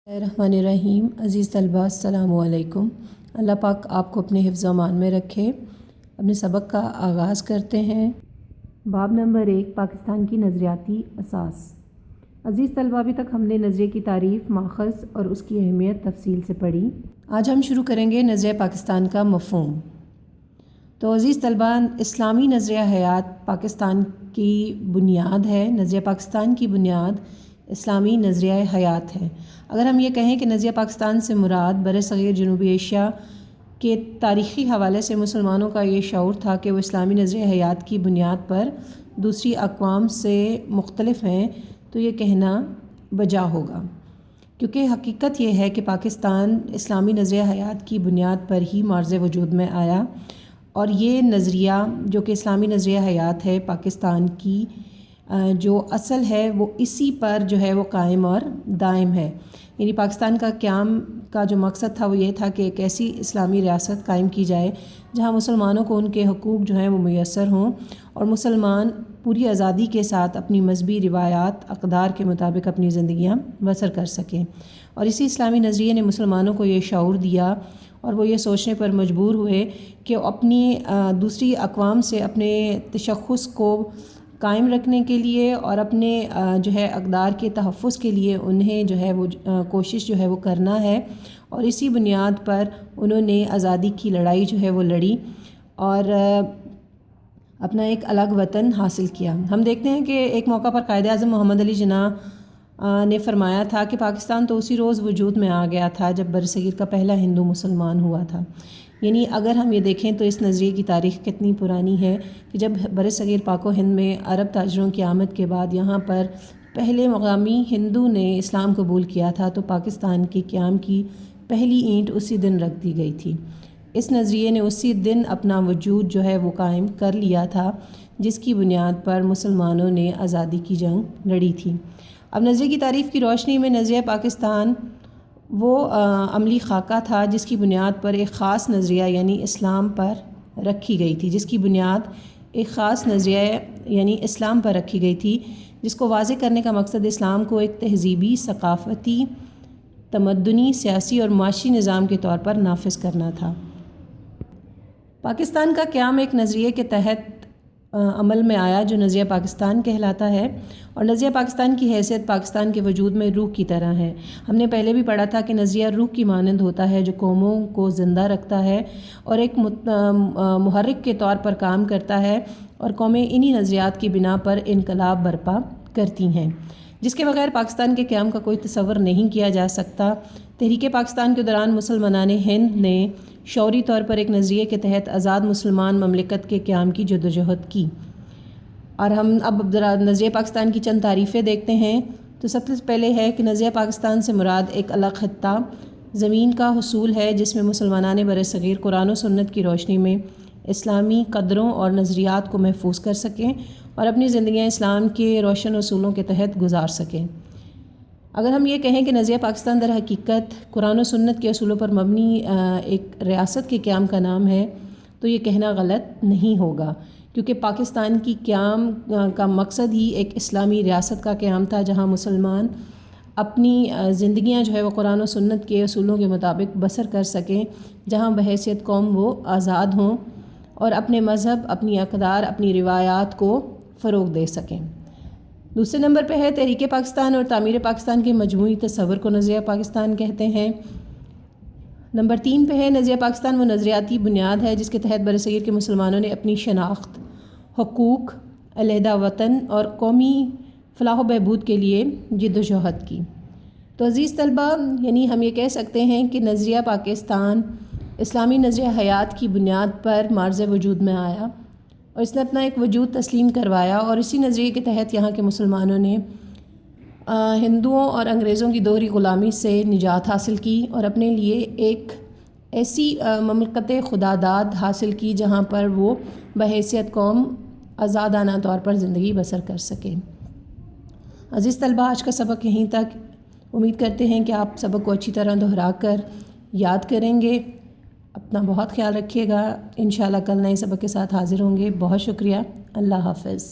الرحمن الرحیم۔ عزیز طلباء السلام علیکم۔ اللہ پاک آپ کو اپنے حفظ و امان میں رکھے۔ اپنے سبق کا آغاز کرتے ہیں۔ باب نمبر 1، پاکستان کی نظریاتی اساس۔ عزیز طلباء، ابھی تک ہم نے نظریے کی تعریف، ماخذ اور اس کی اہمیت تفصیل سے پڑھی۔ آج ہم شروع کریں گے نظریہ پاکستان کا مفہوم۔ تو عزیز طلباء، اسلامی نظریہ حیات پاکستان کی بنیاد ہے۔ نظریہ پاکستان کی بنیاد اسلامی نظریہ حیات ہے۔ اگر ہم یہ کہیں کہ نظریہ پاکستان سے مراد برصغیر جنوبی ایشیا کے تاریخی حوالے سے مسلمانوں کا یہ شعور تھا کہ وہ اسلامی نظریہ حیات کی بنیاد پر دوسری اقوام سے مختلف ہیں، تو یہ کہنا بجا ہوگا، کیونکہ حقیقت یہ ہے کہ پاکستان اسلامی نظریہ حیات کی بنیاد پر ہی معرض وجود میں آیا، اور یہ نظریہ جو کہ اسلامی نظریہ حیات ہے پاکستان کی جو اصل ہے، وہ اسی پر جو ہے وہ قائم اور دائم ہے۔ یعنی پاکستان کا قیام کا جو مقصد تھا وہ یہ تھا کہ ایک ایسی اسلامی ریاست قائم کی جائے جہاں مسلمانوں کو ان کے حقوق جو ہیں وہ میسر ہوں، اور مسلمان پوری آزادی کے ساتھ اپنی مذہبی روایات، اقدار کے مطابق اپنی زندگیاں بسر کر سکیں۔ اور اسی اسلامی نظریے نے مسلمانوں کو یہ شعور دیا، اور وہ یہ سوچنے پر مجبور ہوئے کہ اپنی دوسری اقوام سے اپنے تشخص کو قائم رکھنے کے لیے اور اپنے جو ہے اقدار کے تحفظ کے لیے انہیں جو ہے وہ کوشش جو ہے وہ کرنا ہے، اور اسی بنیاد پر انہوں نے آزادی کی لڑائی جو ہے وہ لڑی اور اپنا ایک الگ وطن حاصل کیا۔ ہم دیکھتے ہیں کہ ایک موقع پر قائد اعظم محمد علی جناح نے فرمایا تھا کہ پاکستان تو اسی روز وجود میں آ گیا تھا جب برصغیر کا پہلا ہندو مسلمان ہوا تھا۔ یعنی اگر ہم یہ دیکھیں تو اس نظریے کی تاریخ کتنی پرانی ہے کہ جب برصغیر پاک و ہند میں عرب تاجروں کی آمد کے بعد یہاں پر پہلے مقامی ہندو نے اسلام قبول کیا تھا، تو پاکستان کے قیام کی پہلی اینٹ اسی دن رکھ دی گئی تھی۔ اس نظریے نے اسی دن اپنا وجود جو ہے وہ قائم کر لیا تھا، جس کی بنیاد پر مسلمانوں نے آزادی کی جنگ لڑی تھی۔ اب نظریے کی تعریف کی روشنی میں نظریہ پاکستان وہ عملی خاکہ تھا جس کی بنیاد پر ایک خاص نظریہ یعنی اسلام پر رکھی گئی تھی، جس کی بنیاد ایک خاص نظریہ یعنی اسلام پر رکھی گئی تھی، جس کو واضح کرنے کا مقصد اسلام کو ایک تہذیبی، ثقافتی، تمدنی، سیاسی اور معاشی نظام کے طور پر نافذ کرنا تھا۔ پاکستان کا قیام ایک نظریے کے تحت عمل میں آیا جو نظریہ پاکستان کہلاتا ہے، اور نظریہ پاکستان کی حیثیت پاکستان کے وجود میں روح کی طرح ہے۔ ہم نے پہلے بھی پڑھا تھا کہ نظریہ روح کی مانند ہوتا ہے جو قوموں کو زندہ رکھتا ہے اور ایک محرک کے طور پر کام کرتا ہے، اور قومیں انہی نظریات کی بنا پر انقلاب برپا کرتی ہیں، جس کے بغیر پاکستان کے قیام کا کوئی تصور نہیں کیا جا سکتا۔ تحریک پاکستان کے دوران مسلمانان ہند نے شعوری طور پر ایک نظریے کے تحت آزاد مسلمان مملکت کے قیام کی جدوجہد کی۔ اور ہم اب نظریہ پاکستان کی چند تعریفیں دیکھتے ہیں۔ تو سب سے پہلے ہے کہ نظریہ پاکستان سے مراد ایک الگ خطہ زمین کا حصول ہے جس میں مسلمانان برصغیر قرآن و سنت کی روشنی میں اسلامی قدروں اور نظریات کو محفوظ کر سکیں اور اپنی زندگیاں اسلام کے روشن اصولوں کے تحت گزار سکیں۔ اگر ہم یہ کہیں کہ نظریہ پاکستان در حقیقت قرآن و سنت کے اصولوں پر مبنی ایک ریاست کے قیام کا نام ہے، تو یہ کہنا غلط نہیں ہوگا، کیونکہ پاکستان کی قیام کا مقصد ہی ایک اسلامی ریاست کا قیام تھا جہاں مسلمان اپنی زندگیاں جو ہے وہ قرآن و سنت کے اصولوں کے مطابق بسر کر سکیں، جہاں بحیثیت قوم وہ آزاد ہوں اور اپنے مذہب، اپنی اقدار، اپنی روایات کو فروغ دے سکیں۔ دوسرے نمبر پہ ہے تحریک پاکستان اور تعمیر پاکستان کے مجموعی تصور کو نظریہ پاکستان کہتے ہیں۔ نمبر 3 پہ ہے نظریہ پاکستان وہ نظریاتی بنیاد ہے جس کے تحت برصغیر کے مسلمانوں نے اپنی شناخت، حقوق، علیحدہ وطن اور قومی فلاح و بہبود کے لیے جدوجہد کی۔ تو عزیز طلباء، یعنی ہم یہ کہہ سکتے ہیں کہ نظریہ پاکستان اسلامی نظریہ حیات کی بنیاد پر معرض وجود میں آیا، اور اس نے اپنا ایک وجود تسلیم کروایا، اور اسی نظریے کے تحت یہاں کے مسلمانوں نے ہندوؤں اور انگریزوں کی دوہری غلامی سے نجات حاصل کی اور اپنے لیے ایک ایسی مملکت خداداد حاصل کی جہاں پر وہ بحیثیت قوم آزادانہ طور پر زندگی بسر کر سکے۔ عزیز طلباء، آج کا سبق یہیں تک۔ امید کرتے ہیں کہ آپ سبق کو اچھی طرح دہرا کر یاد کریں گے۔ اپنا بہت خیال رکھیے گا۔ انشاءاللہ کل نئے سبق کے ساتھ حاضر ہوں گے۔ بہت شکریہ۔ اللہ حافظ۔